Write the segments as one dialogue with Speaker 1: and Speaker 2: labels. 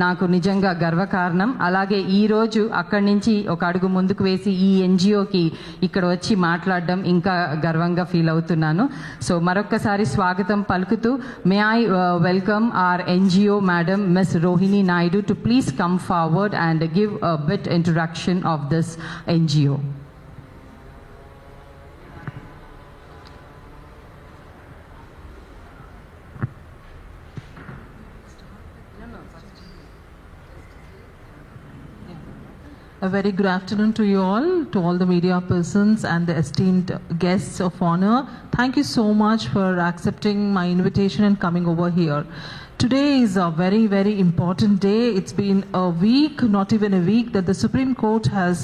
Speaker 1: నాకు నిజంగా గర్వకారణం. అలాగే ఈరోజు అక్కడి నుంచి ఒక అడుగు ముందుకు వేసి ఈ ఎన్జిఓకి ఇక్కడ వచ్చి మాట్లాడడం ఇంకా గర్వంగా ఫీల్ అవుతున్నాను. సో మరొక్కసారి స్వాగతం పలుకుతూ may I welcome our NGO madam miss Rohini Naidu to please come forward and give a bit introduction of this NGO.
Speaker 2: A very good afternoon to all the media persons and the esteemed guests of honor. Thank you so much for accepting my invitation and coming over here. Today is a very, very important day. It's been a week, not even a week, that the Supreme Court has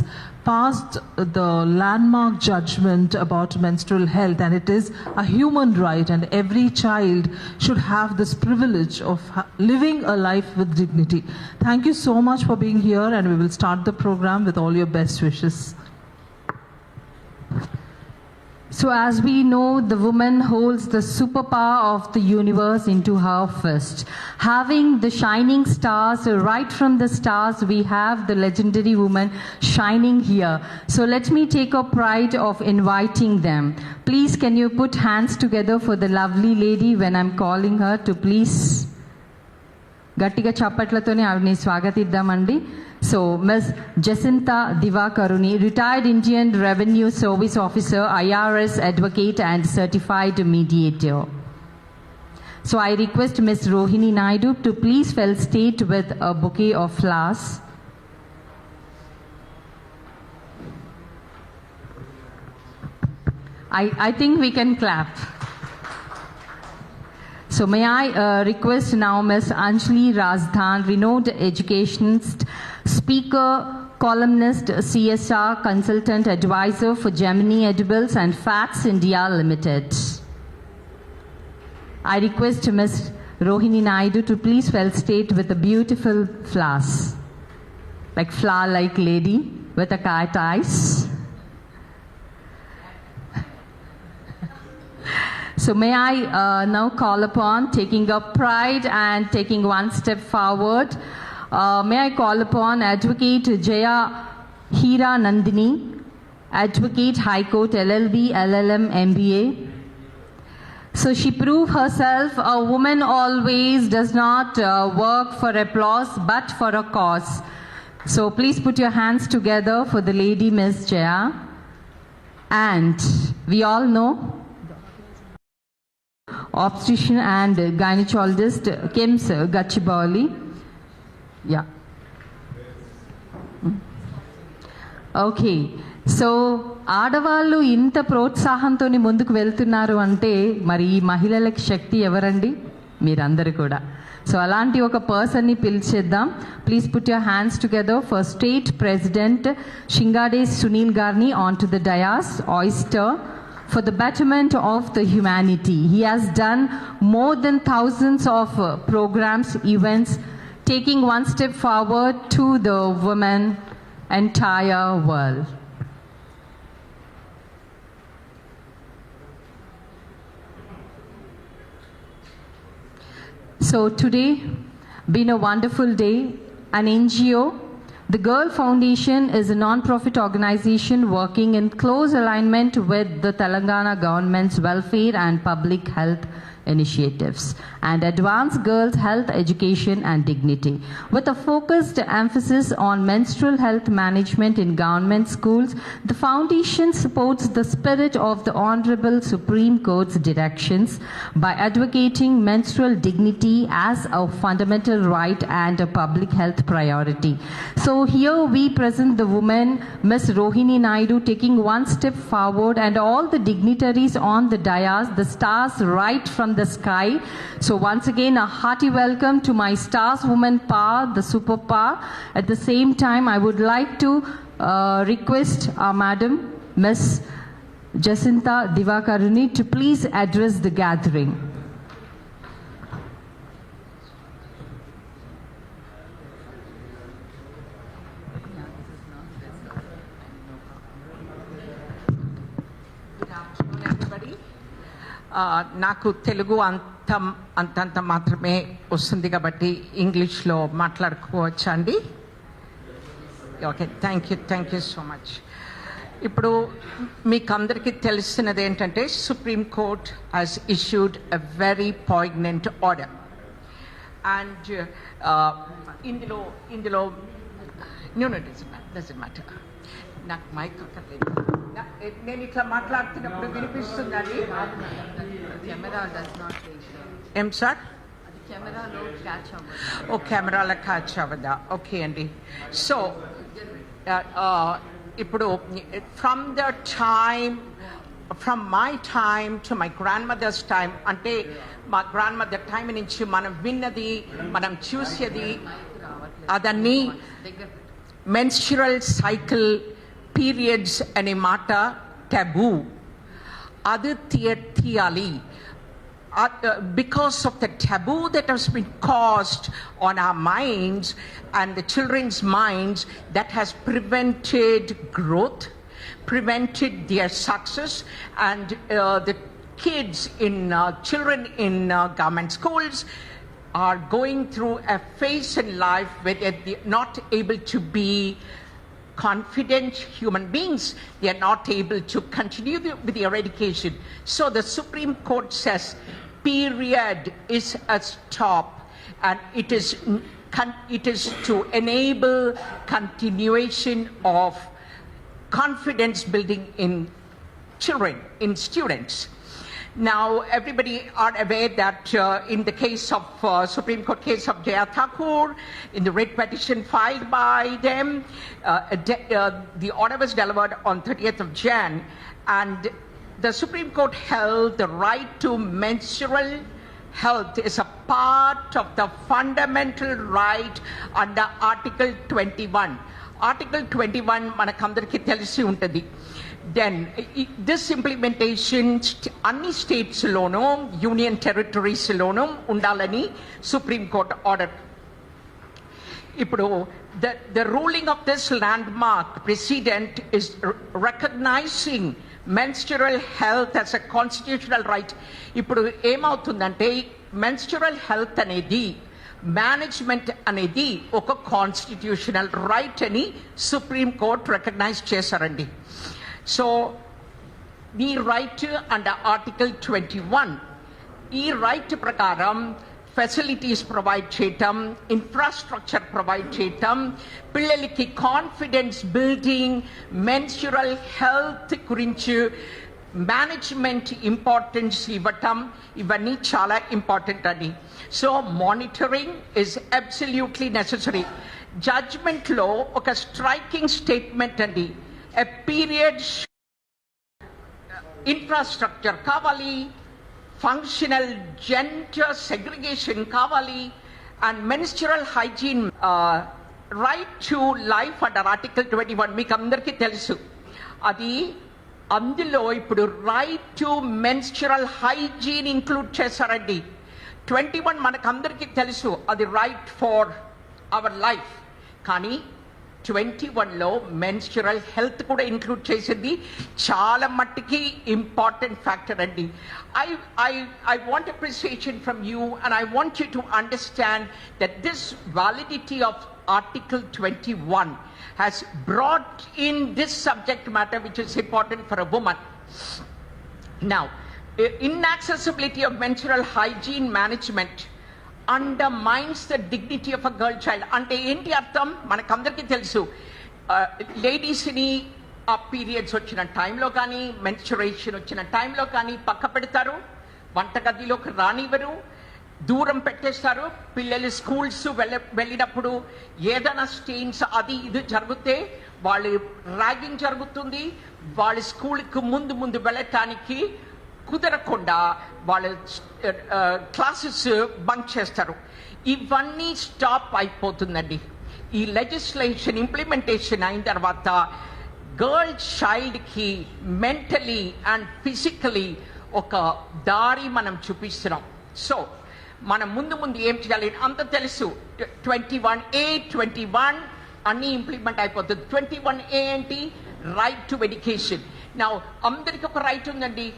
Speaker 2: passed the landmark judgment about menstrual health, and it is a human right, and every child should have this privilege of living a life with dignity. Thank you so much for being here, and we will start the program with all your best wishes.
Speaker 1: So as we know, the woman holds the superpower of the universe into her fist. Having the shining stars, right from the stars, we have the legendary woman shining here. So let me take a pride of inviting them. Please, can you put hands together for the lovely lady when I'm calling her to please? గట్టిగా చప్పట్లతోనే ఆవిడని స్వాగతిద్దామండి. So miss Jacinta Divakaruni, retired Indian revenue service officer, IRS advocate and certified mediator. So I request Miss Rohini Naidu to please felicitate with a bouquet of flowers. I think we can clap. So may I request now Ms. Anjali Rajdhan, renowned educationist, speaker, columnist, CSR consultant advisor for Gemini Edibles and Fats India Limited. I request Ms. Rohini Naidu to please felicitate with a beautiful flowers, like flower-like lady with a cat eyes. So may I now call upon, taking up pride and taking one step forward, may I call upon Advocate Jaya Hira Nandini, Advocate High Court LLB, LLM, MBA. So she proved herself a woman always does not work for applause but for a cause. So please put your hands together for the lady Miss Jaya. And we all know obstetrician and gynecologist Kims Gachibowli. Yeah. Okay. So ఆడవాళ్ళు ఇంత ప్రోత్సాహంతో ముందుకు వెళ్తున్నారు అంటే మరి ఈ మహిళలకి శక్తి ఎవరండి? మీరందరూ కూడా. సో అలాంటి ఒక పర్సన్ని పిలిచేద్దాం. Please put your hands together for state president Shingade Sunil గారిని on to the dais, oyster, for the betterment of the humanity. He has done more than thousands of programs, events, taking one step forward to the women entire world. So today been a wonderful day. An NGO, the Girl Foundation, is a non-profit organization working in close alignment with the Telangana government's welfare and public health initiatives and advance girls' health education and dignity. With a focused emphasis on menstrual health management in government schools, the foundation supports the spirit of the Honorable Supreme Court's directions by advocating menstrual dignity as a fundamental right and a public health priority. So here we present the woman, Ms. Rohini Naidu, taking one step forward, and all the dignitaries on the dais, the stars right from the sky. So once again, a hearty welcome to my stars woman power, the superpower. At the same time, I would like to request our madam, Ms. Jacinta Divakaruni, to please address the gathering.
Speaker 3: నాకు తెలుగు అంతంత మాత్రమే వస్తుంది కాబట్టి ఇంగ్లీష్లో మాట్లాడుకోవచ్చా అండి? Okay, thank you so much. ఇప్పుడు మీకు అందరికీ తెలిసినది ఏంటంటే supreme court has issued a very poignant order. And ఇందులో నో డజంట్ మ్యాటర్. నాకు మైక్ అక్కర్లేదు. నేను ఇట్లా మాట్లాడుతున్నప్పుడు వినిపిస్తుందండి. ఏం సార్? కెమెరాలో క్యాచ్ అవ్వదా? ఓకే అండి. సో ఇప్పుడు from my time to my grandmother's time, అంటే మా గ్రాండ్ మదర్ టైం నుంచి మనం విన్నది, మనం చూసేది అదన్నీ మెన్స్ట్రువల్ సైకిల్ పీరియడ్స్ అనే మాట టబూ. అది తీయాలి. Because of the taboo that has been caused on our minds and the children's minds, that has prevented growth, prevented their success, and the kids children in government schools are going through a phase in life where they're not able to be confident human beings. They are not able to continue with their education. So the Supreme Court says period is a stop, and it is to enable continuation of confidence building in children, in students. Now, everybody are aware that in the case of Supreme Court case of Jaya Thakur, in the writ petition filed by them, the order was delivered on 30th of Jan, and the Supreme Court held the right to menstrual health is a part of the fundamental right under Article 21. Article 21 manakandariki telisi untadi. Then this implementation అన్ని స్టేట్స్లోనూ union టెరిటరీస్లోనూ ఉండాలని supreme court order. ఇప్పుడు the ruling of this landmark precedent is recognizing menstrual health as a constitutional right. ఇప్పుడు ఏమవుతుందంటే menstrual health అనేది management అనేది ఒక constitutional right అని supreme court recognise చేశారండి. సో ఈ రైట్ అండర్ ఆర్టికల్ 21, ఈ రైట్ ప్రకారం ఫెసిలిటీస్ ప్రొవైడ్ చేయటం, ఇన్ఫ్రాస్ట్రక్చర్ ప్రొవైడ్ చేయటం, పిల్లలకి కాన్ఫిడెన్స్ బిల్డింగ్, మెన్స్ట్రువల్ హెల్త్ గురించి మేనేజ్మెంట్ ఇంపార్టెన్స్ ఇవ్వటం, ఇవన్నీ చాలా ఇంపార్టెంట్ అండి. So monitoring is absolutely necessary. జడ్జ్మెంట్లో ఒక స్ట్రైకింగ్ స్టేట్మెంట్ అండి. ఎ పీరియడ్ ఇన్ఫ్రాస్ట్రక్చర్ కావాలి, ఫంక్షనల్ జెండర్ సెగ్రిగేషన్ కావాలి, and menstrual hygiene right to life under article 21 మీకు అందరికీ తెలుసు. అది అందులో ఇప్పుడు right to menstrual hygiene include చేశారండి. 21 మనకందరికీ తెలుసు, అది రైట్ ఫర్ అవర్ లైఫ్. కానీ 21లో మెన్స్ట్రువల్ హెల్త్ కూడా ఇంక్లూడ్ చేసింది. చాలా మట్టికి ఇంపార్టెంట్ ఫ్యాక్టర్ అండి. I want appreciation from you, and I want you to understand that this validity of Article 21 has brought in this subject matter which is important for a woman. Now, inaccessibility of menstrual hygiene management undermines the dignity of a girl child. అంటే ఏంటి అర్థం మనకందరికీ తెలుసు. లేడీస్ని ఆ periods వచ్చిన టైంలో కానీ, menstruation వచ్చిన టైంలో కానీ పక్క పెడతారు, వంటగదిలోకి రానివ్వరు, దూరం పెట్టేస్తారు. పిల్లలు స్కూల్స్ వెళ్ళినప్పుడు ఏదైనా స్టెయిన్స్ అది ఇది జరిగితే వాళ్ళు ర్యాగింగ్ జరుగుతుంది. వాళ్ళ స్కూల్కి ముందు వెళ్ళటానికి కుదరకుండా వాళ్ళు క్లాసెస్ బంక్ చేస్తారు. ఇవన్నీ స్టాప్ అయిపోతుందండి. ఈ లెజిస్లేషన్ ఇంప్లిమెంటేషన్ అయిన తర్వాత గర్ల్ చైల్డ్కి మెంటలీ అండ్ ఫిజికలీ ఒక దారి మనం చూపిస్తున్నాం. సో మనం ముందు ఏం చేయాలి అంత తెలుసు. 21A 21 అన్నీ ఇంప్లిమెంట్ అయిపోతుంది. 21A ఏంటి? Right to education. నా అందరికి ఒక రైట్ ఉందండి.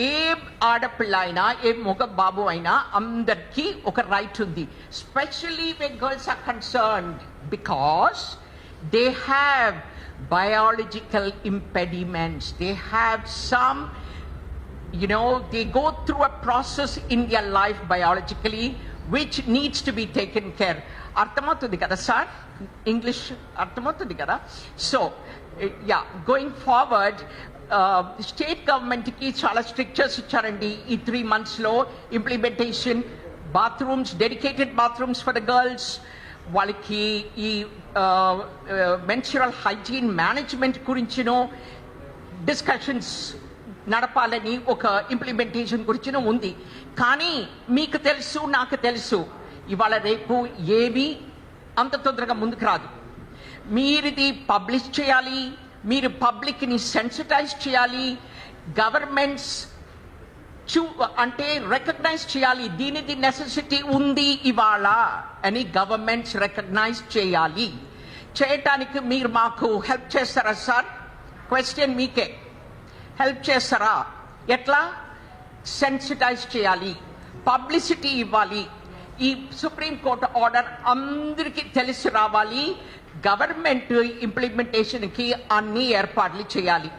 Speaker 3: ఏ ఆడపిల్ల అయినా ఏ మగ బాబు అయినా అందరికీ ఒక రైట్ ఉంది, specially when girls are concerned because they have biological impediments. They have some, they go through a process in their life biologically which needs to be taken care. Arthamautundi kada sir? English arthamautundi kada? So, yeah, going forward, state government ki chala strictures iccharandi ee 3 months lo implementation, bathrooms, dedicated bathrooms for the girls, వాళ్ళకి ఈ menstrual hygiene management గురించినో discussions నడపాలని ఒక implementation గురించినో ఉంది. కానీ మీకు తెలుసు, నాకు తెలుసు, ఇవాళ రేపు ఏవి అంత తొందరగా ముందుకు రాదు. మీరిది పబ్లిష్ చేయాలి, మీరు పబ్లిక్ని సెన్సిటైజ్ చేయాలి, గవర్నమెంట్స్ అంటే రికగ్నైజ్ చేయాలి దీనిది నెసెసిటీ ఉంది ఇవాళ అని గవర్నమెంట్స్ రికగ్నైజ్ చేయాలి. చేయటానికి మీరు మాకు హెల్ప్ చేస్తారా సార్? క్వశ్చన్ మీకే. హెల్ప్ చేస్తారా? ఎట్లా? సెన్సిటైజ్ చేయాలి, పబ్లిసిటీ ఇవ్వాలి, ఈ సుప్రీంకోర్టు ఆర్డర్ అందరికీ తెలిసి రావాలి, గవర్నమెంట్ ఇంప్లిమెంటేషన్కి అన్ని ఏర్పాట్లు చేయాలి.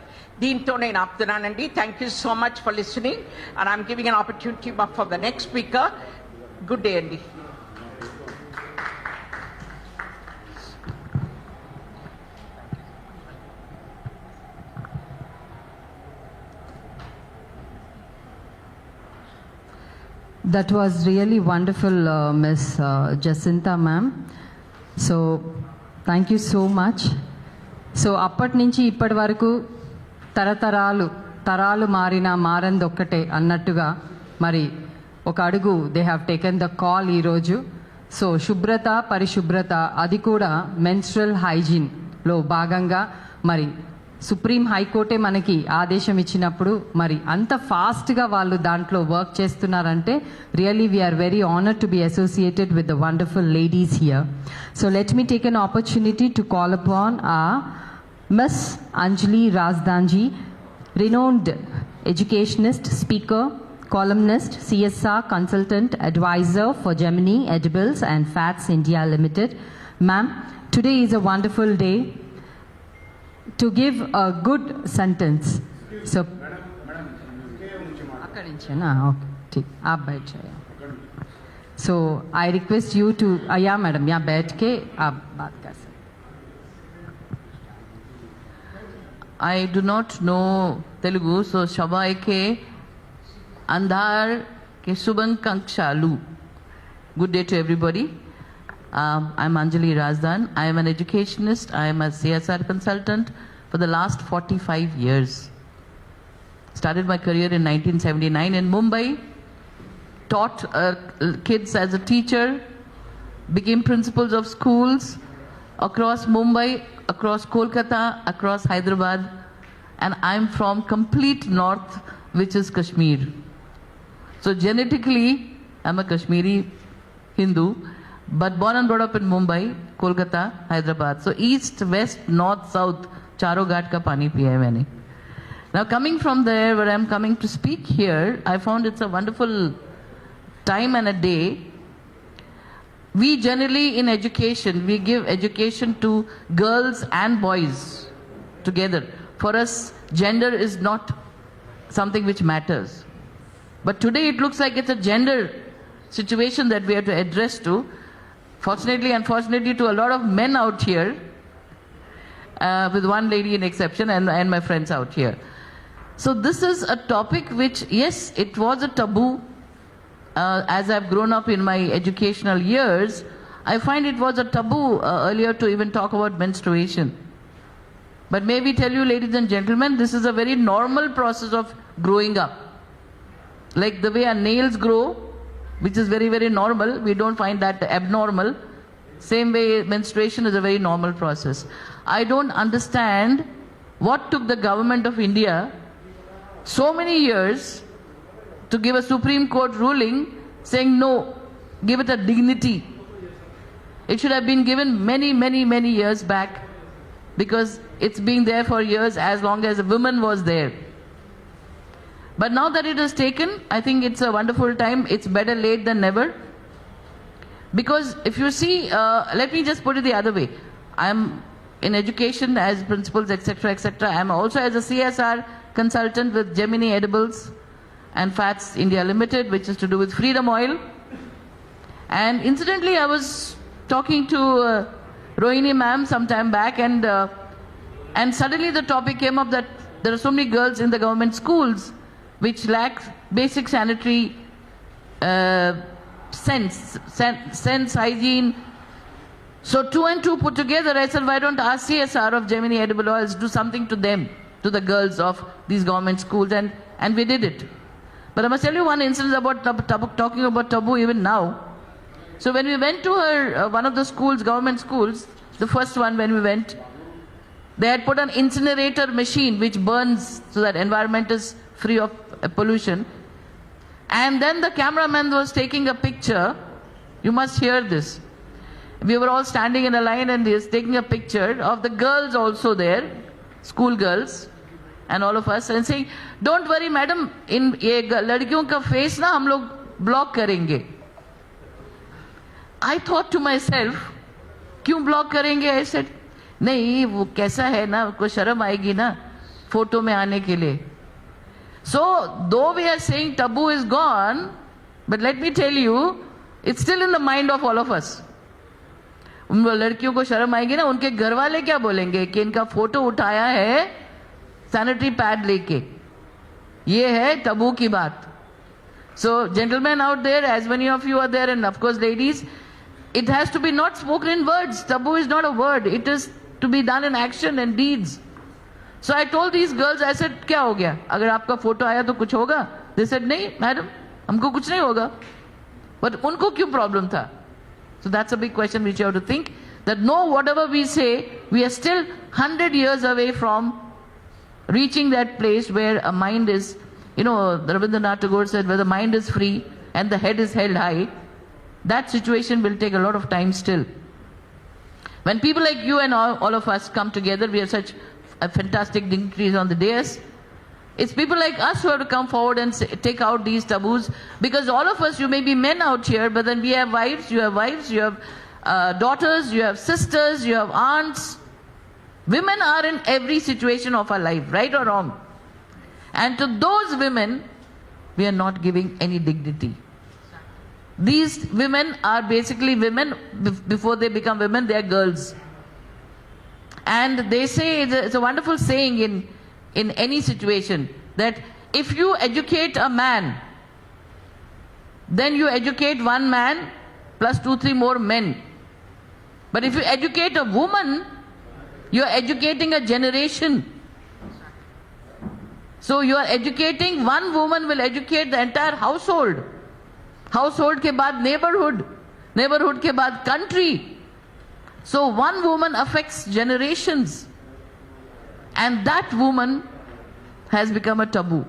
Speaker 3: దీంతో నేను ఆపుతున్నానండి. Thank you so much for listening and I'm giving an opportunity for the next speaker. Good day అండి.
Speaker 1: That was really wonderful, Miss Jacinta ma'am. So, thank you so much. So, అప్పటి నుంచి ఇప్పటి వరకు తరాలు మారంది ఒక్కటే అన్నట్టుగా మరి ఒక అడుగు they have taken the call ఈరోజు. సో శుభ్రత, పరిశుభ్రత, అది కూడా మెన్స్ట్రువల్ హైజీన్లో భాగంగా మరి సుప్రీం హైకోర్టే మనకి ఆదేశం ఇచ్చినప్పుడు మరి అంత ఫాస్ట్గా వాళ్ళు దాంట్లో వర్క్ చేస్తున్నారంటే really we are very honoured to be associated with the wonderful ladies here. So let me take an opportunity to call upon Miss Anjali Razdanji, renowned educationist, speaker, columnist, CSR consultant, advisor for Gemini Edibles and Fats India Limited. Ma'am, today is a wonderful day to give a good sentence. So, so I request you to, yeah madam, yeah, बैठ के आप बात कर सकते.
Speaker 4: I do not know Telugu, so Shabai ke Andhar ke Subhan Kankshalu. Good day to everybody. I'm Anjali Razdan. I am an educationist. I am a CSR consultant for the last 45 years. Started my career in 1979 in Mumbai. Taught kids as a teacher. Became principals of schools across Mumbai, across Kolkata, across Hyderabad, and I'm from complete north, which is Kashmir. So genetically, I'm a Kashmiri Hindu, but born and brought up in Mumbai, Kolkata, Hyderabad. So east, west, north, south, charo ghat ka pani piya hai maine. Now coming from there, where I'm coming to speak here, I found it's a wonderful time and a day. We generally in education, we give education to girls and boys together. For us, gender is not something which matters. But today it looks like it's a gender situation that we have to address to. Fortunately, unfortunately, to a lot of men out here, with one lady in exception and my friends out here. So this is a topic which, yes, it was a taboo. As I've grown up in my educational years, I find it was a taboo earlier to even talk about menstruation. But may we tell you, ladies and gentlemen, this is a very normal process of growing up. Like the way our nails grow, which is very, very normal, we don't find that abnormal. Same way, menstruation is a very normal process. I don't understand what took the government of India so many years to give a Supreme Court ruling saying no, give it a dignity. It should have been given many, many, many years back, because it's been there for years, as long as a woman was there. But now that it is taken, I think it's a wonderful time. It's better late than never. Because if you see, let me just put it the other way. I'm in education as principals, etc., etc. I'm also as a CSR consultant with Gemini Edibles and Fats India Limited, which is to do with Freedom Oil. And incidentally, I was talking to Rohini ma'am some time back, and suddenly the topic came up that there are so many girls in the government schools which lack basic sanitary sense, hygiene. So 2 and 2 put together, I said, why don't our CSR of Gemini Edible Oils do something to them, to the girls of these government schools, and we did it. But I must tell you one instance about talking about taboo even now. So when we went to her, one of the schools, government schools, the first one when we went, they had put an incinerator machine which burns so that environment is free of pollution. And then the cameraman was taking a picture. You must hear this. We were all standing in a line and he was taking a picture of the girls also there, school girls, and all of us, and saying, don't worry madam, in ye ladkiyon ka face na hum log block karenge. I thought to myself, क्यों block करेंगे? I said, नहीं वो कैसा है ना, को शर्म आएगी ना फोटो में आने के लिए. So though we are saying taboo is gone, but let me tell you, it's still in the mind of all of us. उन लड़कियों को शर्म आएगी ना, उनके घर वाले क्या बोलेंगे कि इनका फोटो उठाया है सैनिटरी पैड लेके. ये है taboo की बात. So gentlemen out there, as many of you are there, and of course ladies, it has to be not spoken in words. Taboo is not a word. It is to be done in action and deeds. So I told these girls, I said, क्या हो गया? अगर आपका photo आया तो कुछ होगा? They said, नहीं, madam, हमको कुछ नहीं होगा. But उनको क्यों problem था? So that's a big question which you have to think. That no, whatever we say, we are still 100 years away from reaching that place where a mind is, you know, Rabindranath Tagore said, where the mind is free and the head is held high. That situation will take a lot of time still. When people like you and all of us come together, we have such a fantastic dignitaries on the dais. It's people like us who have to come forward and take out these taboos, because all of us, you may be men out here, but then we have wives, you have daughters, you have sisters, you have aunts. Women are in every situation of our life, right or wrong. And to those women, we are not giving any dignity. These women are basically women. Before they become women, they are girls. And they say, it's a wonderful saying in any situation, that if you educate a man, then you educate one man plus 2-3 more men. But if you educate a woman, you are educating a generation. So you are educating, one woman will educate the entire household. Household के बाद neighborhood, neighborhood के बाद country. So one woman affects generations, and that woman has become a taboo.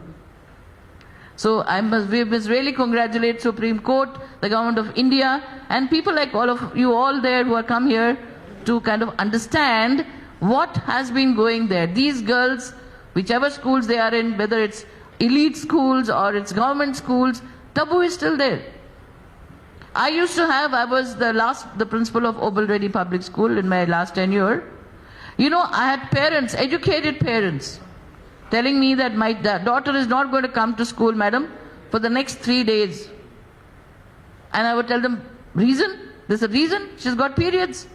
Speaker 4: So we must really congratulate Supreme Court, the government of India, and people like all of you all there who have come here to kind of understand what has been going there. These girls, whichever schools they are in, whether it's elite schools or it's government schools, taboo is still there. I was the principal of Obel Reddy Public School in my last tenure. You know, I had parents, educated parents, telling me that my daughter is not going to come to school, madam, for the next 3 days. And I would tell them, reason? There's a reason, she's got periods.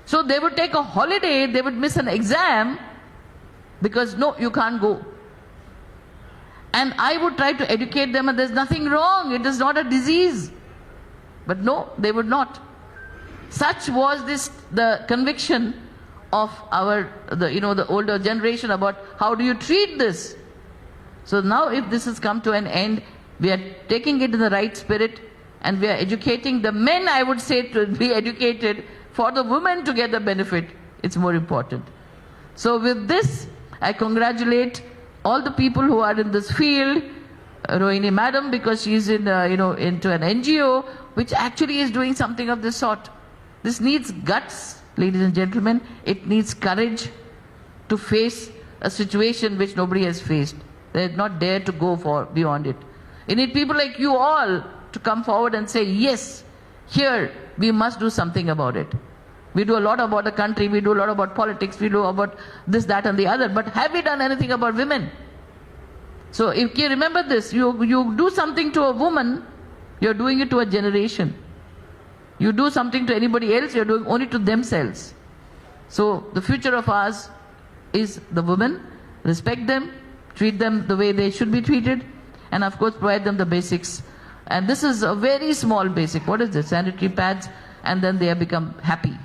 Speaker 4: So they would take a holiday, they would miss an exam, because no, you can't go. And I would try to educate them, and there's nothing wrong, it is not a disease. But no, they would not. Such was the conviction of the older generation about how do you treat this. So now if this has come to an end, we are taking it in the right spirit, and we are educating the men, I would say, to be educated, for the women to get the benefit. It's more important. So with this, I congratulate all the people who are in this field, Rohini madam, because she's into an NGO which actually is doing something of this sort. This needs guts, ladies and gentlemen. It needs courage to face a situation which nobody has faced. They did not dare to go for beyond it. You need people like you all to come forward and say, yes, here we must do something about it. We do a lot about the country, we do a lot about politics, we do about this, that and the other, but have we done anything about women? So if you remember this, you do something to a woman, you're doing it to a generation. You do something to anybody else, you're doing only to themselves. So the future of ours is the women. Respect them, treat them the way they should be treated, and of course provide them the basics. And this is a very small basic. What is this? Sanitary pads, and then they have become happy.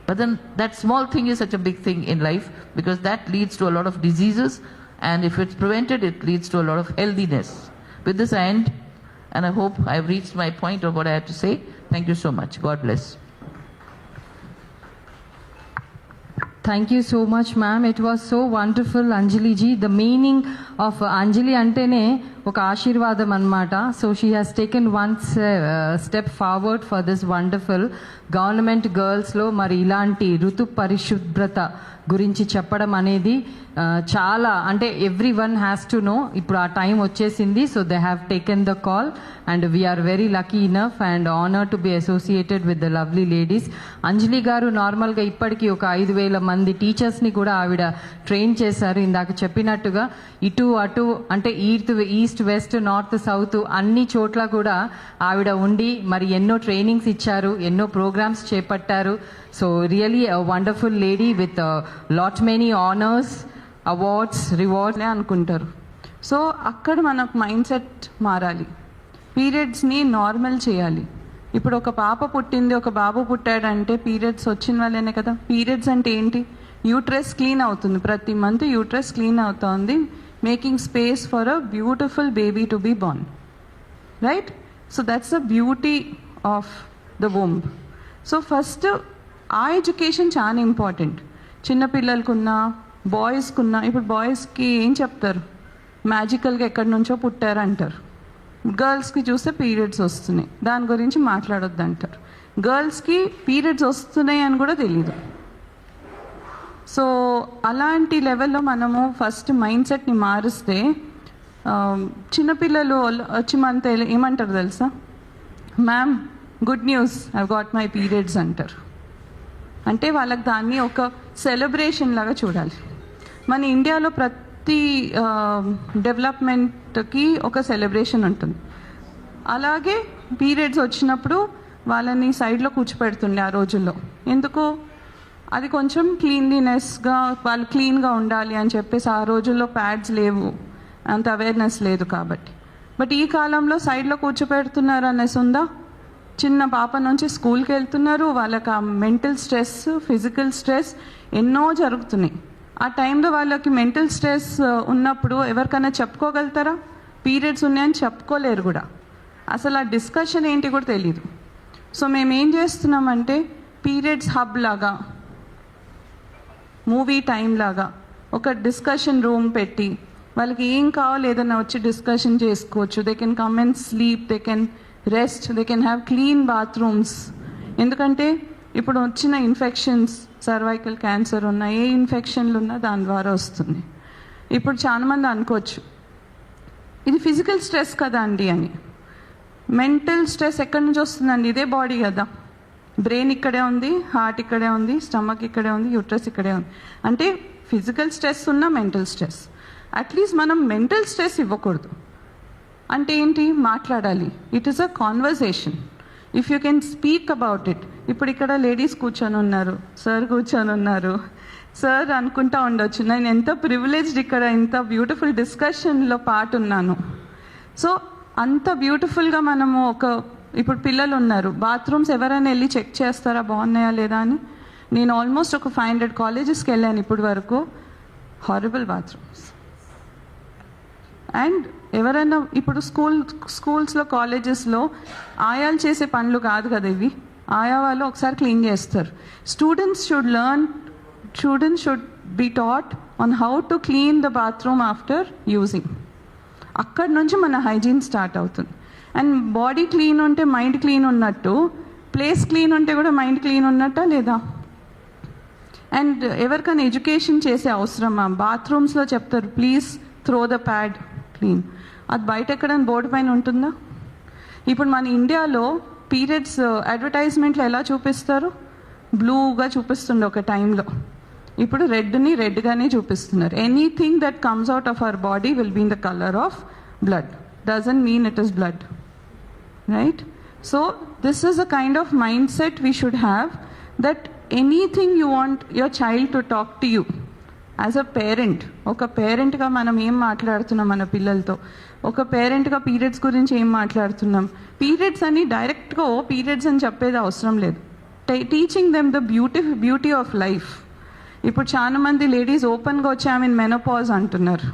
Speaker 4: But then that small thing is such a big thing in life, because that leads to a lot of diseases, and if it's prevented, it leads to a lot of healthiness. With this I end, and I hope I've reached my point of what I had to say. Thank you so much. God bless.
Speaker 1: Thank you so much, ma'am. It was so wonderful, Anjali ji. The meaning of Anjali antene oka aashirvadam anamata. So she has taken one step forward for this wonderful government girls lo mari ilanti rutu parishuddhrata గురించి చెప్పడం అనేది చాలా అంటే every one has to know. ఇప్పుడు ఆ time వచ్చేసింది. So they have taken the call and we're very lucky enough and honour to be associated with the lovely ladies. Anjali garu నార్మల్గా ఇప్పటికీ ఒక 5,000 మంది టీచర్స్ని కూడా ఆవిడ ట్రైన్ చేశారు. ఇందాక చెప్పినట్టుగా ఇటు అటు అంటే ఈస్ట్ వెస్ట్ నార్త్ సౌత్ అన్ని చోట్ల కూడా ఆవిడ ఉండి మరి ఎన్నో ట్రైనింగ్స్ ఇచ్చారు, ఎన్నో ప్రోగ్రామ్స్ చేపట్టారు. So really a wonderful lady with lot many honors, awards, rewards
Speaker 5: అనుకుంటారు. సో అక్కడ మనకు మైండ్ సెట్ మారాలి. పీరియడ్స్ని నార్మల్ చేయాలి. ఇప్పుడు ఒక పాప పుట్టింది, ఒక బాబు పుట్టాడంటే పీరియడ్స్ వచ్చిన వాళ్ళనే కదా. పీరియడ్స్ అంటే ఏంటి? యూట్రస్ క్లీన్ అవుతుంది, ప్రతి మంత్ యూట్రస్ క్లీన్ అవుతుంది, making space for a beautiful baby to be born, right? So that's the beauty of the womb. So first ఆ ఎడ్యుకేషన్ చాలా ఇంపార్టెంట్. చిన్నపిల్లలకున్నా బాయ్స్కున్నా. ఇప్పుడు బాయ్స్కి ఏం చెప్తారు? మ్యాజికల్గా ఎక్కడి నుంచో పుట్టారు అంటారు. గర్ల్స్కి చూస్తే పీరియడ్స్ వస్తున్నాయి, దాని గురించి మాట్లాడొద్దు అంటారు. గర్ల్స్కి పీరియడ్స్ వస్తున్నాయి అని కూడా తెలీదు. సో అలాంటి లెవెల్లో మనము ఫస్ట్ మైండ్ సెట్ని మారిస్తే చిన్నపిల్లలు వచ్చి మనతో ఏమంటారు తెలుసా? Ma'am good news, I've got my periods అంటారు. అంటే వాళ్ళకి దాన్ని ఒక సెలబ్రేషన్ లాగా చూడాలి. మన ఇండియాలో ప్రతి డెవలప్మెంట్కి ఒక సెలబ్రేషన్ ఉంటుంది. అలాగే పీరియడ్స్ వచ్చినప్పుడు వాళ్ళని సైడ్లో కూర్చోపెడుతుండే ఆ రోజుల్లో. ఎందుకు? అది కొంచెం క్లీన్లీనెస్గా, వాళ్ళు క్లీన్గా ఉండాలి అని చెప్పేసి. ఆ రోజుల్లో ప్యాడ్స్ లేవు, అంత అవేర్నెస్ లేదు కాబట్టి. బట్ ఈ కాలంలో సైడ్లో కూర్చోపెడుతున్నారు అనేసి ఉందా? చిన్న పాప నుంచి స్కూల్కి వెళ్తున్నారు, వాళ్ళకి ఆ మెంటల్ స్ట్రెస్, ఫిజికల్ స్ట్రెస్ ఎన్నో జరుగుతున్నాయి. ఆ టైంలో వాళ్ళకి మెంటల్ స్ట్రెస్ ఉన్నప్పుడు ఎవరికైనా చెప్పుకోగలుగుతారా? పీరియడ్స్ ఉన్నాయని చెప్పుకోలేరు కూడా. అసలు ఆ డిస్కషన్ ఏంటి కూడా తెలీదు. సో మేము ఏం చేస్తున్నామంటే పీరియడ్స్ హబ్ లాగా, మూవీ టైం లాగా ఒక డిస్కషన్ రూమ్ పెట్టి వాళ్ళకి ఏం కావాలో ఏదైనా వచ్చి డిస్కషన్ చేసుకోవచ్చు. They can come and sleep, they can rest, they can have clean bathrooms. ఎందుకంటే ఇప్పుడు వచ్చిన ఇన్ఫెక్షన్స్, సర్వైకల్ క్యాన్సర్ ఉన్నా, ఏ ఇన్ఫెక్షన్లు ఉన్నా దాని ద్వారా వస్తుంది. ఇప్పుడు చాలామంది అనుకోవచ్చు ఇది ఫిజికల్ స్ట్రెస్ కదా అండి అని. మెంటల్ స్ట్రెస్ ఎక్కడి నుంచి వస్తుందండి? ఇదే బాడీ కదా. బ్రెయిన్ ఇక్కడే ఉంది, హార్ట్ ఇక్కడే ఉంది, స్టమక్ ఇక్కడే ఉంది, యూట్రస్ ఇక్కడే ఉంది. అంటే ఫిజికల్ స్ట్రెస్ ఉన్న మెంటల్ స్ట్రెస్. అట్లీస్ట్ మనం మెంటల్ స్ట్రెస్ ఇవ్వకూడదు. అంటే ఏంటి? మాట్లాడాలి. It is a conversation. If you can speak about it. ఇప్పుడు ఇక్కడ లేడీస్ కూర్చొని ఉన్నారు, సార్ కూర్చొని ఉన్నారు. సార్ అనుకుంటా ఉండొచ్చు, నేను ఎంత ప్రివిలేజ్డ్ ఇక్కడ ఇంత బ్యూటిఫుల్ డిస్కషన్లో పార్ట్ ఉన్నాను. సో అంత బ్యూటిఫుల్గా మనము ఇప్పుడు పిల్లలు ఉన్నారు, బాత్రూమ్స్ ఎవరైనా వెళ్ళి చెక్ చేస్తారా బాగున్నాయా లేదా అని? నేను ఆల్మోస్ట్ ఒక 500 కాలేజెస్కి వెళ్ళాను ఇప్పటి వరకు. Horrible bathrooms. అండ్ ఎవరైనా ఇప్పుడు స్కూల్స్లో కాలేజెస్లో ఆయాలు చేసే పనులు కాదు కదా ఇవి. ఆయా వాళ్ళు ఒకసారి క్లీన్ చేస్తారు. Students should be taught on how to clean the bathroom after using. అక్కడి నుంచి మన హైజీన్ స్టార్ట్ అవుతుంది. అండ్ బాడీ క్లీన్ ఉంటే మైండ్ క్లీన్ ఉన్నట్టు, ప్లేస్ క్లీన్ ఉంటే కూడా మైండ్ క్లీన్ ఉన్నట్టా లేదా? అండ్ ఎవరికైనా ఎడ్యుకేషన్ చేసే అవసరమా? బాత్రూమ్స్లో చెప్తారు please throw the pad clean. అది బయట ఎక్కడైనా బోర్డు పైన ఉంటుందా? ఇప్పుడు మన ఇండియాలో పీరియడ్స్ అడ్వర్టైజ్మెంట్లో ఎలా చూపిస్తారు? బ్లూగా చూపిస్తుండే ఒక టైంలో, ఇప్పుడు రెడ్ని రెడ్గానే చూపిస్తున్నారు. Anything that comes out of our body will be in the colour of blood. Doesn't mean it is blood, right? So this is a kind of mindset we should have, that anything you want your child to talk to you as a parent, ఒక పేరెంట్గా మనం ఏం మాట్లాడుతున్నాం మన పిల్లలతో, ఒక పేరెంట్గా periods గురించి ఏం మాట్లాడుతున్నాం. పీరియడ్స్ అని డైరెక్ట్గా పీరియడ్స్ అని చెప్పేది అవసరం లేదు. Teaching them the beauty of life. ఇప్పుడు చాలా మంది లేడీస్ ఓపెన్గా వచ్చి ఐ మీన్ మెనోపాజ్ అంటున్నారు.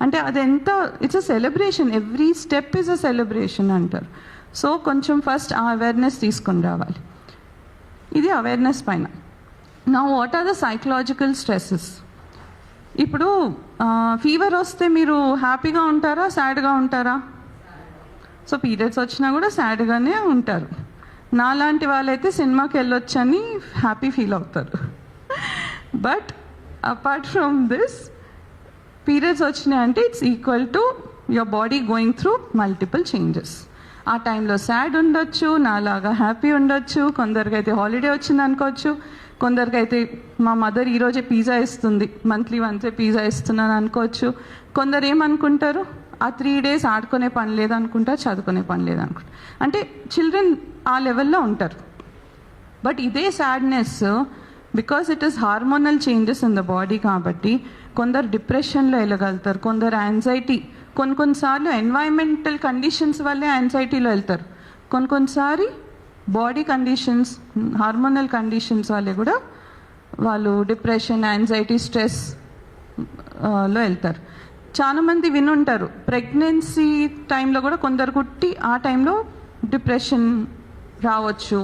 Speaker 5: అంటే అదెంత, it's a celebration, every step is a celebration అంటారు. సో కొంచెం ఫస్ట్ ఆ అవేర్నెస్ తీసుకొని రావాలి. ఇది అవేర్నెస్ పైన. నా what are the psychological stresses? ఇప్పుడు ఫీవర్ వస్తే మీరు హ్యాపీగా ఉంటారా, సాడ్గా ఉంటారా? సో పీరియడ్స్ వచ్చినా కూడా సాడ్గానే ఉంటారు. నాలాంటి వాళ్ళైతే సినిమాకి వెళ్ళొచ్చని హ్యాపీ ఫీల్ అవుతారు. But apart from this, periods వచ్చినాయి అంటే it's equal to your body going through multiple changes. ఆ టైంలో సాడ్ ఉండొచ్చు, నాలాగా హ్యాపీ ఉండొచ్చు, కొందరికైతే హాలిడే వచ్చింది అనుకోవచ్చు, కొందరికైతే మా మదర్ ఈరోజే పిజ్జా ఇస్తుంది, మంత్లీ వన్సే పిజ్జా ఇస్తున్నాను అనుకోవచ్చు. కొందరు ఏమనుకుంటారు, ఆ 3 days ఆడుకునే పని లేదనుకుంటారు, చదువుకునే పని లేదనుకుంటారు. అంటే చిల్డ్రన్ ఆ లెవెల్లో ఉంటారు. బట్ ఇదే sadness, because it is hormonal changes in the body కాబట్టి కొందరు డిప్రెషన్లో వెళ్ళగలుగుతారు, కొందరు యాంగ్జైటీ, కొన్నిసార్లు ఎన్వైరన్మెంటల్ కండిషన్స్ వల్లే యాంగ్జైటీలో వెళ్తారు, కొన్నిసారి బాడీ కండిషన్స్, హార్మోనల్ కండిషన్స్ వల్లే కూడా వాళ్ళు డిప్రెషన్, యాంగ్జైటీ, స్ట్రెస్ లో వెళ్తారు. చాలామంది వినుంటారు, ప్రెగ్నెన్సీ టైంలో కూడా కొందరు కుట్టి ఆ టైంలో డిప్రెషన్ రావచ్చు,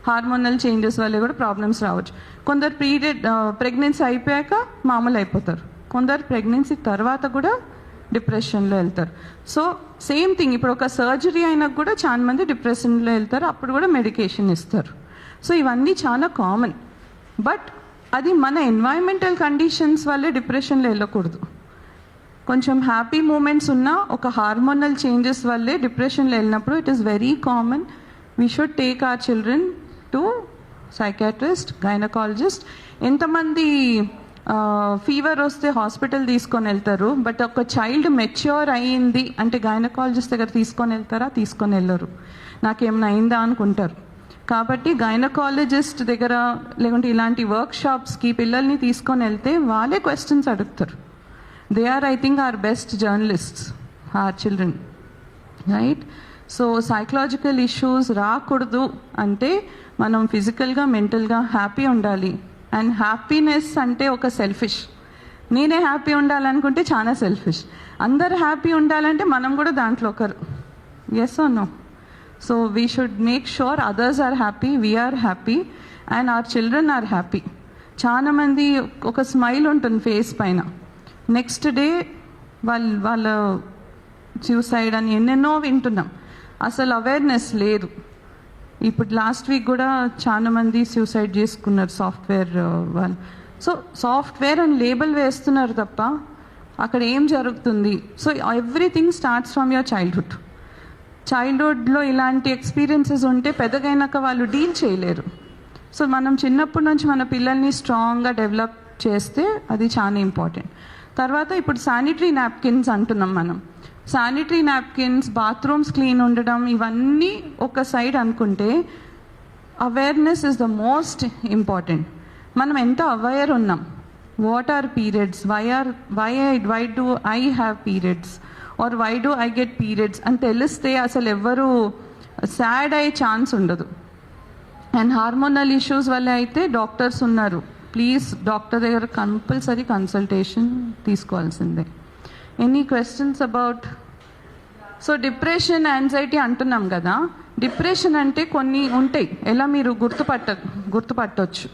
Speaker 5: హార్మోనల్ చేంజెస్ వల్ల కూడా ప్రాబ్లమ్స్ రావచ్చు. కొందరు ప్రెగ్నెన్సీ అయిపోయాక మామూలు అయిపోతారు, కొందరు ప్రెగ్నెన్సీ తర్వాత కూడా డిప్రెషన్లో వెళ్తారు. సో సేమ్ థింగ్, ఇప్పుడు ఒక సర్జరీ అయినా కూడా చాలా మంది డిప్రెషన్లో వెళ్తారు, అప్పుడు కూడా మెడికేషన్ ఇస్తారు. సో ఇవన్నీ చాలా కామన్. బట్ అది మన ఎన్వైరన్మెంటల్ కండిషన్స్ వల్లే డిప్రెషన్లో వెళ్ళకూడదు. కొంచెం హ్యాపీ మూమెంట్స్ ఉన్నా ఒక హార్మోనల్ చేంజెస్ వల్లే డిప్రెషన్లో వెళ్ళినప్పుడు it is very common. We should take our children to psychiatrist, gynaecologist. ఎంతమంది ఫీవర్ వస్తే హాస్పిటల్ తీసుకొని వెళ్తారు, బట్ ఒక చైల్డ్ మెచ్యూర్ అయ్యింది అంటే గైనకాలజిస్ట్ దగ్గర తీసుకొని వెళ్తారా? తీసుకొని వెళ్ళరు, నాకేమైనా అయిందా అనుకుంటారు. కాబట్టి గైనకాలజిస్ట్ దగ్గర లేకుంటే ఇలాంటి వర్క్షాప్స్కి పిల్లల్ని తీసుకొని వెళ్తే వాళ్ళే క్వశ్చన్స్ అడుగుతారు. They are, I think, are best journalists, are children, right? So psychological issues రాకూడదు అంటే మనం ఫిజికల్గా, మెంటల్గా హ్యాపీ ఉండాలి. అండ్ హ్యాపీనెస్ అంటే ఒక సెల్ఫిష్, నేనే హ్యాపీ ఉండాలనుకుంటే చాలా సెల్ఫిష్. అందరు హ్యాపీ ఉండాలంటే మనం కూడా దాంట్లో ఒకరు. Yes or no? So we should make sure others are happy, we are happy, and our children are happy. చాలామంది ఒక స్మైల్ ఉంటుంది ఫేస్ పైన, నెక్స్ట్ డే వాళ్ళ సూసైడ్ అని ఎన్నెన్నో వింటున్నాం. అసలు అవేర్నెస్ లేదు. ఇప్పుడు లాస్ట్ వీక్ కూడా చాలా మంది సూసైడ్ చేసుకున్నారు సాఫ్ట్వేర్ వాళ్ళు. సో సాఫ్ట్వేర్ అని లేబుల్ వేస్తున్నారు తప్ప అక్కడ ఏం జరుగుతుంది? So everything starts from your చైల్డ్హుడ్లో ఇలాంటి ఎక్స్పీరియన్సెస్ ఉంటే పెద్దగైనాక వాళ్ళు డీల్ చేయలేరు. సో మనం చిన్నప్పటి నుంచి మన పిల్లల్ని స్ట్రాంగ్గా డెవలప్ చేస్తే అది చాలా ఇంపార్టెంట్. తర్వాత ఇప్పుడు శానిటరీ నాప్కిన్స్ అంటున్నాం మనం. శానిటరీ నాప్కిన్స్, బాత్రూమ్స్ క్లీన్ ఉండడం, ఇవన్నీ ఒక సైడ్ అనుకుంటే awareness is the most important. మనం ఎంత అవేర్ ఉన్నాం, what are periods, why do I have periods or why do I get periods అని తెలిస్తే అసలు ఎవ్వరూ సాడ్ అయ్యే ఛాన్స్ ఉండదు. అండ్ హార్మోనల్ ఇష్యూస్ వల్ల అయితే డాక్టర్స్ ఉన్నారు, ప్లీజ్ డాక్టర్ దగ్గర కంపల్సరీ కన్సల్టేషన్ తీసుకోవాల్సిందే. Any questions about? So depression, anxiety అంటున్నాం కదా. డిప్రెషన్ అంటే కొన్ని ఉంటాయి, ఎలా మీరు గుర్తుపట్టవచ్చు.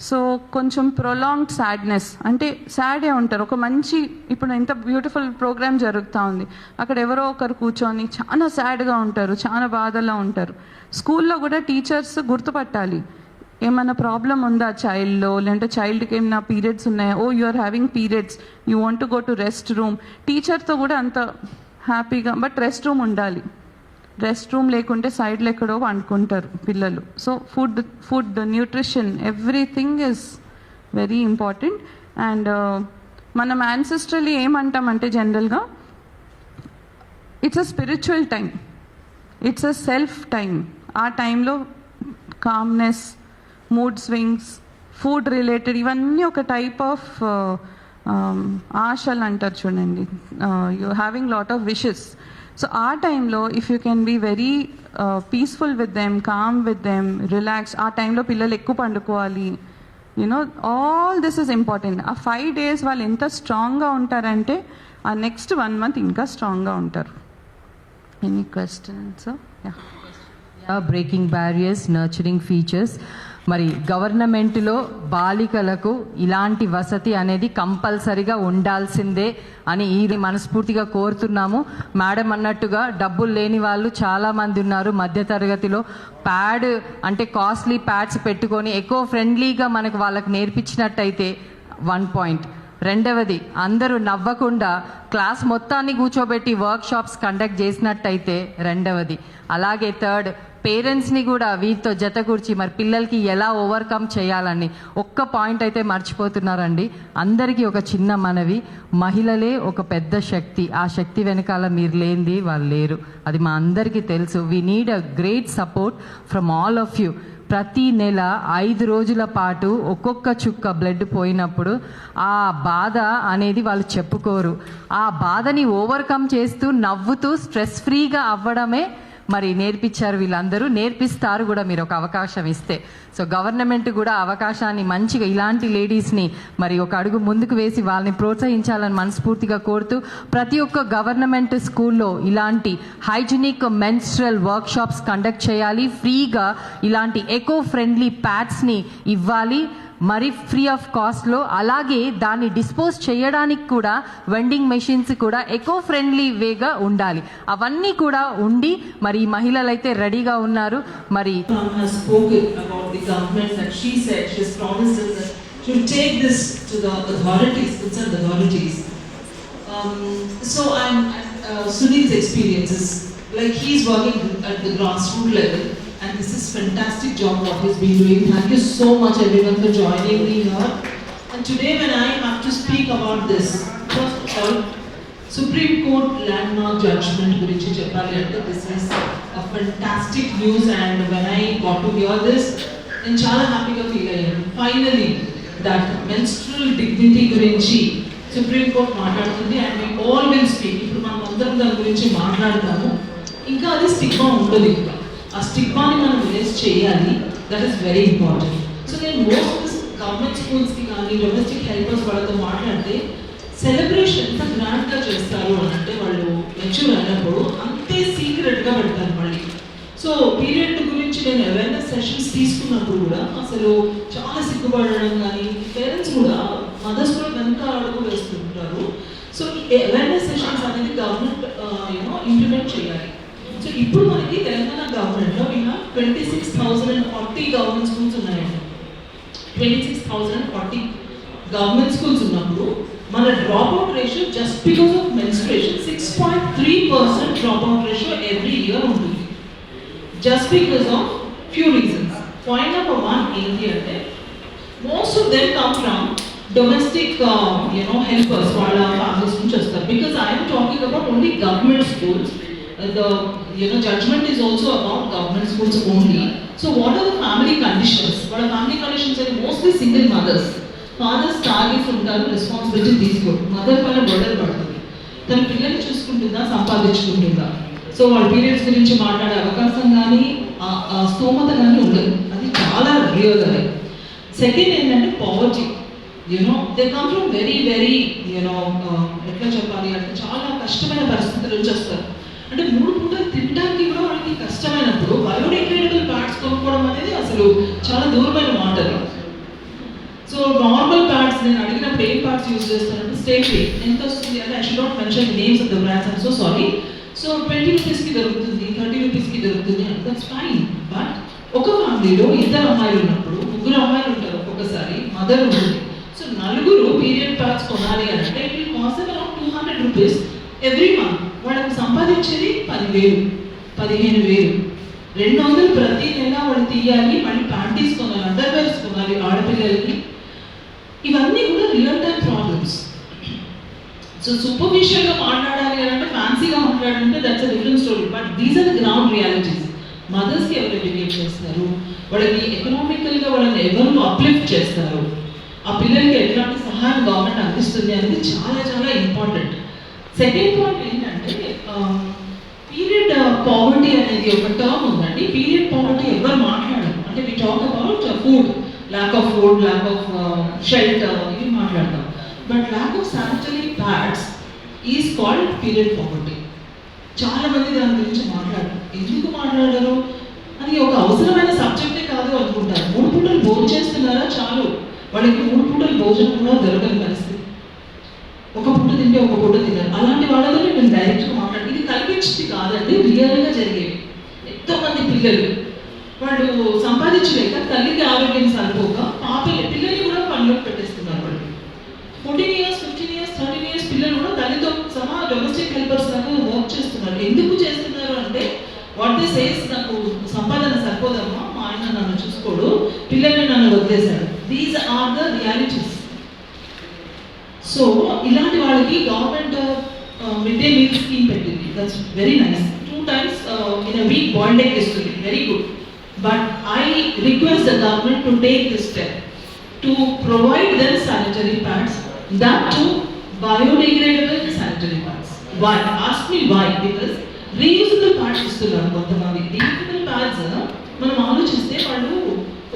Speaker 5: సో కొంచెం ప్రొలాంగ్డ్ సాడ్నెస్ అంటే సాడే ఉంటారు. ఒక మంచి, ఇప్పుడు ఎంత బ్యూటిఫుల్ ప్రోగ్రామ్ జరుగుతూ ఉంది, అక్కడ ఎవరో ఒకరు కూర్చొని చాలా సాడ్గా ఉంటారు, చాలా బాధలో ఉంటారు. స్కూల్లో కూడా టీచర్స్ గుర్తుపట్టాలి, ఏమైనా ప్రాబ్లం ఉందా చైల్డ్లో, లేదంటే చైల్డ్కి ఏమైనా పీరియడ్స్ ఉన్నాయా, oh you are having periods, you want to go to rest room. టీచర్తో కూడా అంత హ్యాపీగా, బట్ రెస్ట్ రూమ్ ఉండాలి. రెస్ట్ రూమ్ లేకుంటే సైడ్లో ఎక్కడో వండుకుంటారు పిల్లలు. So food nutrition everything is very important. And మనం యాన్సెస్ట్రల్లీ ఏమంటామంటే జనరల్గా it's a spiritual time, it's a self time. ఆ టైంలో కామ్నెస్, మూడ్ స్వింగ్స్, ఫుడ్ రిలేటెడ్ ఇవన్నీ ఒక టైప్ ఆఫ్ ఆశలు అంటారు చూడండి, you having lot of wishes. So ఆ టైంలో if you can be very peaceful with them, calm with them, relax. ఆ టైంలో పిల్లలు ఎక్కువ పండుకోవాలి. You know all this is important. ఆ 5 days వాళ్ళు ఎంత స్ట్రాంగ్గా ఉంటారంటే ఆ నెక్స్ట్ 1 month ఇంకా స్ట్రాంగ్గా ఉంటారు. Any questions?
Speaker 1: Breaking barriers, nurturing features. మరి గవర్నమెంట్లో బాలికలకు ఇలాంటి వసతి అనేది కంపల్సరిగా ఉండాల్సిందే అని ఈ మనస్ఫూర్తిగా కోరుతున్నాము. మేడం అన్నట్టుగా డబ్బులు లేని వాళ్ళు చాలామంది ఉన్నారు మధ్యతరగతిలో. ప్యాడ్ అంటే కాస్ట్లీ ప్యాడ్స్ పెట్టుకొని ఎకో ఫ్రెండ్లీగా మనకు వాళ్ళకి నేర్పించినట్టయితే 1 point. రెండవది, అందరూ నవ్వకుండా క్లాస్ మొత్తాన్ని కూర్చోబెట్టి వర్క్ షాప్స్ కండక్ట్ చేసినట్టయితే రెండవది. అలాగే థర్డ్, పేరెంట్స్ని కూడా వీటితో జతకూర్చి మరి పిల్లలకి ఎలా ఓవర్కమ్ చేయాలని ఒక్క పాయింట్ అయితే మర్చిపోతున్నారండి. అందరికీ ఒక చిన్న మనవి, మహిళలే ఒక పెద్ద శక్తి. ఆ శక్తి వెనకాల మీరు లేనిది వాళ్ళు లేరు, అది మా అందరికీ తెలుసు. We need a great support from all of you. ప్రతి నెల 5 రోజుల పాటు ఒక్కొక్క చుక్క బ్లడ్ పోయినప్పుడు ఆ బాధ అనేది వాళ్ళు చెప్పుకోరు. ఆ బాధని ఓవర్కమ్ చేస్తూ నవ్వుతూ స్ట్రెస్ ఫ్రీగా అవ్వడమే మరి నేర్పించారు వీళ్ళందరూ, నేర్పిస్తారు కూడా మీరు ఒక అవకాశం ఇస్తే. సో గవర్నమెంట్ కూడా అవకాశాన్ని మంచిగా ఇలాంటి లేడీస్ని మరి ఒక అడుగు ముందుకు వేసి వాళ్ళని ప్రోత్సహించాలని మనస్ఫూర్తిగా కోరుతూ, ప్రతి ఒక్క గవర్నమెంట్ స్కూల్లో ఇలాంటి hygienic menstrual work shops conduct చేయాలి. ఫ్రీగా ఇలాంటి ఎకో ఫ్రెండ్లీ ప్యాడ్స్ని ఇవ్వాలి, మరి ఫ్రీ ఆఫ్ కాస్ట్లో. అలాగే దాన్ని డిస్పోజ్ చేయడానికి కూడా వెండింగ్ మెషిన్స్ కూడా ఎకో ఫ్రెండ్లీ వేగా ఉండాలి. అవన్నీ కూడా ఉండి మరి ఈ మహిళలు అయితే రెడీగా ఉన్నారు. మరి
Speaker 6: has spoken about the government that she said she has promised us that she will take this to the authorities, concerned authorities. So I'm Sunil's experiences, like he's working at the grassroots level. And this is fantastic job what he's been doing. Thank you so much everyone for joining me here. And today when I have to speak about this, first of all, Supreme Court landmark judgment gurinchi cheppali ante this is a fantastic news. And when I got to hear this, నేను చాలా హ్యాపీగా feel అయ్యాను. Finally that menstrual dignity గురించి Supreme Court మాట్లాడుతుంది. And we all will speak. ఇప్పుడు మనం అందరం దాని గురించి మాట్లాడతాము. ఇంకా అది స్టిగ్మా ఉండదు. ఇంకా ఆ స్టిగ్మాని మనం రిలీజ్ చేయాలి. That is very important. So నేను మోస్ట్ గవర్నమెంట్ స్కూల్స్కి కానీ డొమెస్టిక్ హెల్పర్స్ వాళ్ళతో మాట్లాడితే సెలబ్రేషన్ ఎంత గ్రాండ్గా చేస్తారు అని అంటే వాళ్ళు మెచ్యూర్ అయినప్పుడు అంతే సీక్రెట్గా పెడతారు మళ్ళీ. సో పీరియడ్ గురించి నేను అవేర్నెస్ సెషన్స్ తీసుకున్నప్పుడు కూడా అసలు చాలా సిగ్గుపడడం, కానీ పేరెంట్స్ కూడా మదర్స్ కూడా వెనక అడుగు వేస్తుంటారు. సో ఈ అవేర్నెస్ సెషన్స్ అనేది గవర్నమెంట్ ఇంప్లిమెంట్ చేయాలి. సో ఇప్పుడు మనకి తెలంగాణ గవర్నమెంట్లో ఇంకా 26,040 గవర్నమెంట్ స్కూల్స్ ఉన్నాయండి. 26,040 గవర్నమెంట్ స్కూల్స్ ఉన్నప్పుడు మన drop out ratio just because of menstruation 6.3% drop out ratio every year ఉంటుంది. Just because of few reasons. Point number 1 ఏంటి అంటే most of them come from domestic helpers, వాళ్ళ ఫ్యామిలీస్ నుంచి వస్తారు. Because I'm talking about only government schools. The judgment is also about government schools only. So what are the family conditions? What are family conditions? Are mostly single mothers. Fathers targets ఉంటారు, responsibility తీసుకోరు. Mother పైన burden పడుతుంది. తన పిల్లల్ని చూసుకుంటుందా, సంపాదించుకుంటుందా? So వాళ్ళ periods గురించి మాట్లాడే అవకాశం కానీ స్తోమత కానీ ఉండదు. అది చాలా రియల్ అది. సెకండ్ ఏంటంటే poverty. They come from very very ఎట్లా చెప్పాలి అంటే చాలా కష్టమైన పరిస్థితుల నుంచి వస్తారు. అంటే 3 పూటలు తినడానికి కూడా వాళ్ళకి కష్టమైనప్పుడు బయోడిగ్రేడబుల్ ప్యాడ్స్ కొనుక్కోవడం అనేది అసలు చాలా దూరమైన మాట. సో నార్మల్ ప్యాడ్స్ నేను అడిగినప్పుడు ఏం ప్యాడ్స్ యూజ్ చేస్తానంటే స్టేట్ ఎంత వస్తుంది అంటే I should not mention names of the brands, I'm so sorry. So 20 రూపీస్కి దొరుకుతుంది, 30 రూపీస్కి దొరుకుతుంది, దట్స్ ఫైన్. బట్ ఒక ఫ్యామిలీలో 2 అమ్మాయిలు ఉన్నప్పుడు ముగ్గురు అమ్మాయిలు ఉంటారు, ఒక్కొక్కసారి మదర్ ఉంటుంది. సో నలుగురు పీరియడ్ ప్యాడ్స్ కొనాలి అని అంటే it will cost around 200 rupees every month. వాళ్ళకి సంపాదించేది 10,000, 15,000, 200 ప్రతి నెల వాళ్ళు తీయాలి. మళ్ళీ ప్యాంటీస్ కొనాలి, అండర్వేర్స్ కొనాలి ఆడపిల్లలకి. ఇవన్నీ కూడా రియల్ టైమ్ ప్రాబ్లమ్స్. సో సూపర్ఫిషియల్గా మాట్లాడాలి అంటే, ఫ్యాన్సీగా మాట్లాడాలంటే that's a different story. But these are the ground realities. మదర్స్కి ఎవరు ఎడ్యుకేట్ చేస్తారు, వాళ్ళకి ఎకనామికల్గా వాళ్ళని ఎవరు అప్లిఫ్ట్ చేస్తారు, ఆ పిల్లలకి ఎట్లాంటి సహాయం గవర్నమెంట్ అందిస్తుంది అనేది చాలా చాలా ఇంపార్టెంట్. సెకండ్ పాయింట్ ఏంటంటే పీరియడ్ పావర్టీ అనేది ఒక టర్మ్ ఉందండి. పీరియడ్ పావర్టీ ఎవరు మాట్లాడరు. అంటే we talk about food, lack of food, lack of shelter, ఇవి మాట్లాడతాం. But lack of sanitary pads is called period poverty. చాలా మంది దాని గురించి మాట్లాడరు. ఎందుకు మాట్లాడరు? అది ఒక అవసరమైన సబ్జెక్టే కాదు అనుకుంటారు. 3 పూటలు భోజనం చేస్తున్నారా చాలు, వాళ్ళకి 3 పూటలు భోజనం కూడా దొరకని పరిస్థితి. ఒక పూట తింటే ఒక పూట తిన్నారు. అలాంటి వాళ్ళతో నేను డైరెక్ట్గా మాట్లాడి, ఇది కల్పించింది కాదండి, రియల్గా జరిగేవి. ఎంతోమంది పిల్లలు వాళ్ళు సంపాదించలేక తల్లికి ఆరోగ్యం సరిపోక పిల్లల్ని కూడా పనిలోకి పెట్టేస్తున్నారు. వాళ్ళు 14 years, 15 years, 13 years పిల్లలు కూడా తల్లితో సహా డొమెస్టిక్ హెల్పర్స్ లాగా వర్క్ చేస్తున్నారు. ఎందుకు చేస్తున్నారు అంటే వాట్ దే సేస్, నాకు సంపాదన సరిపోదమ్మా, మా ఆయన నన్ను చూసుకోడు, పిల్లల్ని నన్ను వదిలేశాడు. These are the realities. So ఇలాంటి వాళ్ళకి government mid day meal scheme పెట్టింది. That's very nice. 2 times in a week boiled egg ఇస్తుంది, very good. But I request the government to take this step to provide them sanitary pads, that too biodegradable sanitary pads. Why? Ask me why. Because reusable pads ఇస్తున్నారు కొంతమంది. reusable pads మనం ఆలోచిస్తే వాళ్ళు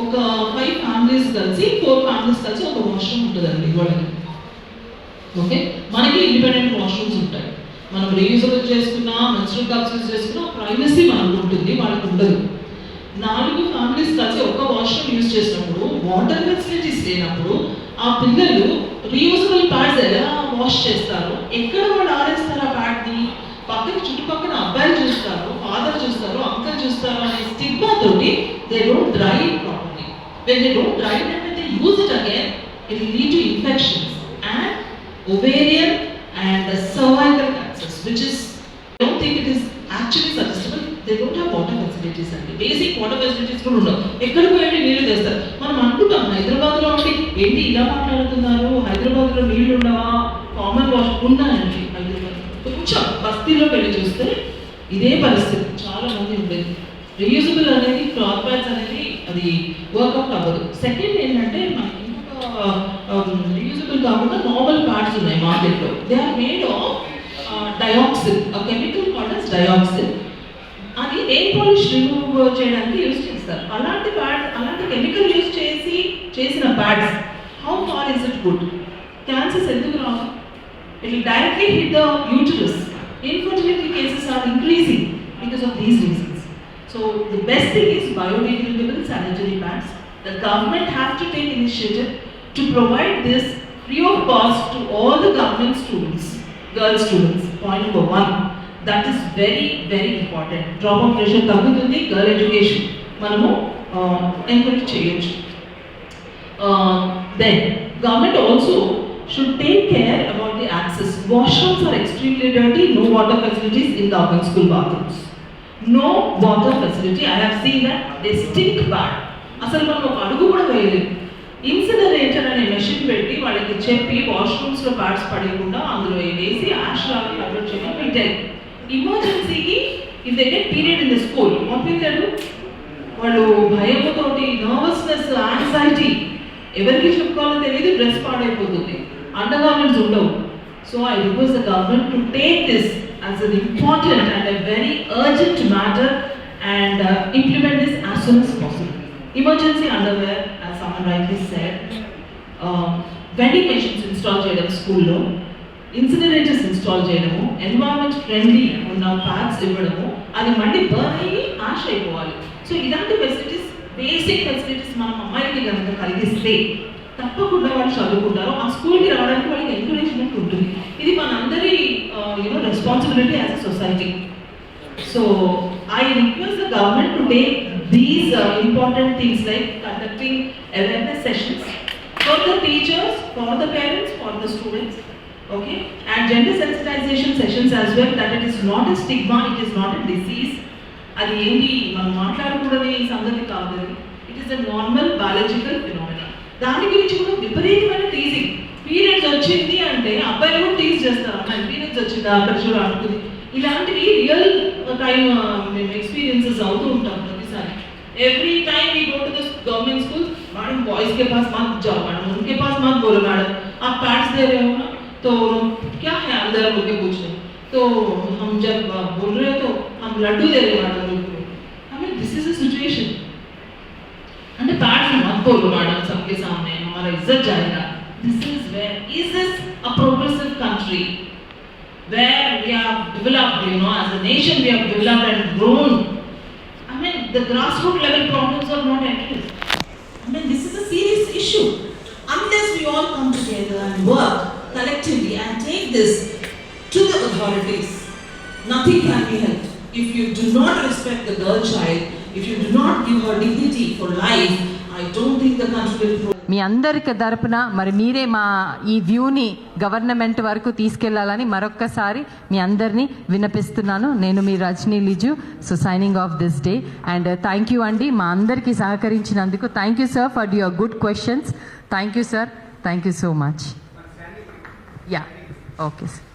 Speaker 6: ఒక 5 families కలిసి 4 families కలిసి ఒక washroom ఉంటుందండి వాళ్ళకి. ఓకే, మనకి ఇండిపెండెంట్ వాష్రూమ్స్ ఉంటాయి. మనం రీయూజబుల్ చేసుకున్నా, మెన్స్ట్రువల్ కప్స్ యూజ్ చేసుకున్నా ప్రైవసీ మనకు ఉంటుంది, వాళ్ళకి ఉండదు. 4 ఫ్యామిలీస్ కలిసి ఒక వాష్రూమ్ యూజ్ చేసినప్పుడు, వాటర్ ఫెసిలిటీస్ లేనప్పుడు ఆ పిల్లలు రీయూజబుల్ ప్యాడ్స్ ఎలా వాష్ చేస్తారు, ఎక్కడ వాళ్ళు ఆరేస్తారు ఆ ప్యాడ్ని, పక్కన చుట్టుపక్కల అబ్బాయిలు చూస్తారు, ఫాదర్ చూస్తారు, అంకల్ చూస్తారు అనే స్టిగ్మా తోటి they don't dry it properly. When they don't dry it and they use it again, it will lead to infections and ovarian and cervical cancers, which is, I don't think it is actually suggestible. They don't have water facilities and basic water facilities కూడా ఉండవు. ఎక్కడికి పోయి నీళ్లు తెస్తారు. మనం అనుకుంటాం హైదరాబాద్లో ఉండి ఏంటి ఇలా మాట్లాడుతున్నారు, హైదరాబాద్లో నీళ్లు ఉండవా, కామన్ వాష్ ఉన్నాయండి హైదరాబాద్. కొంచెం బస్తీలో వెళ్ళి చూస్తే ఇదే పరిస్థితి చాలా మంది ఉండేది. రీయూజబుల్ అనేది, క్లాత్ ప్యాడ్స్ అనేది అది వర్కౌట్ అవ్వదు. సెకండ్ ఏంటంటే మనకి రీయూజబుల్ కాకుండా నార్మల్ ప్యాడ్స్ ఉన్నాయి మార్కెట్లో. They are made of dioxin, a chemical called as dioxin. అది నెయిల్ పాలిష్ రిమూవ్ చేయడానికి యూజ్ చేస్తారు. అలాంటి ప్యాడ్స్, అలాంటి కెమికల్ యూజ్ చేసిన pads, how far is it good? Cancers ఎందుకు రావు? It will directly hit the uterus. Infertility cases are increasing because of these reasons. So the best thing is biodegradable sanitary pads. The government has to take initiative to provide this free of cost to all the government students, girl students. Point number 1. That is very, very important. Drop-out ratio తగ్గుతుంది, girl education మనము encourage చేయొచ్చు. Then government also should take care about the access. Washrooms are extremely dirty. No water facilities in government school bathrooms. No water facility. I have seen that they stink bad. అసలు మనం ఒక అడుగు కూడా వేయలేదు. Incinerator అనే machine పెట్టి వాళ్ళకి చెప్పి వాష్రూమ్స్లో ప్యాడ్స్ పడేయకుండా అందులో వేసి యాష్ లాగా అప్లోడ్ చేయమని పెట్టారు. ఎమర్జెన్సీకి if they get period in the school, what will they do? వాళ్ళు భయంతోటి, నర్వస్నెస్, యాంగ్జైటీ, ఎవరికి చెప్పుకోవాలో తెలియదు, డ్రెస్ పాడైపోతుంది, అండర్ గార్మెంట్స్ ఉండవు. So I request the government to take this as an important and a very urgent matter and implement this as soon as possible. Emergency underwear, as someone rightly said, vending machines install cheyadam school lo, incinerators install cheyadamu, environment friendly unna pads ivvadamu, adi mandi burn ayi ash ayipovali. So ilanti facilities, basic facilities manam ammayiki ganaka kaligiste తప్పకుండా వాళ్ళు చదువుకుంటారు, ఆ స్కూల్కి రావడానికి వాళ్ళకి encouragement ఉంటుంది. ఇది మనందరి responsibility as a society. So I request the government to take these important things like conducting awareness sessions for the teachers, for the parents, for the students, okay, and gender sensitization sessions as well, that it is not a stigma, it is not a disease. అది ఏంటి మనం మాట్లాడకూడని సంగతి కాదు, it is a normal biological phenomena. దాని గురించి కూడా విపరీతమైన teasing. Periods వచ్చింది అంటే అబ్బాయిలు కూడా టీజ్ చేస్తారు, అమ్మాయి పీరియడ్స్ వచ్చిందా అక్కడ చూడ అనుకుంది. ఇలాంటివి రియల్ టైమ్ మేము ఎక్స్పీరియన్సెస్ అవుతూ ఉంటాం ప్రతిసారి. Every time we go to the government school, madam boys के पास मत जाओ, मैडम उनके पास मत बोलो, मैडम आप पैड्स दे रहे हो ना, तो क्या है अंदर बोल के पूछते, तो हम जब बोल रहे हो तो हम लड्डू दे रहे मैडम लोग को. I mean this is a situation. and pads मत बोलो मैडम सबके सामने, हमारा इज्जत जाएगा. This is where is this a progressive country where we have developed, you know, as a nation we have developed and grown. I mean, the grassroots level problems are not addressed. I mean, this is a serious issue. Unless we all come together and work collectively and take this to the authorities, nothing can be helped. If you do not respect the girl child, if you do not give her dignity for life, I don't think the country will progress.
Speaker 1: మీ అందరికి తరపున మరి మీరే మా ఈ వ్యూని government వరకు తీసుకెళ్లాలని మరొక్కసారి మీ అందరినీ విన్నపిస్తున్నాను. నేను మీ Rajani Liju. So signing off this day and thank you అండి మా అందరికీ సహకరించినందుకు. Thank you sir for your good questions. Thank you sir, thank you so much. Yeah okay sir.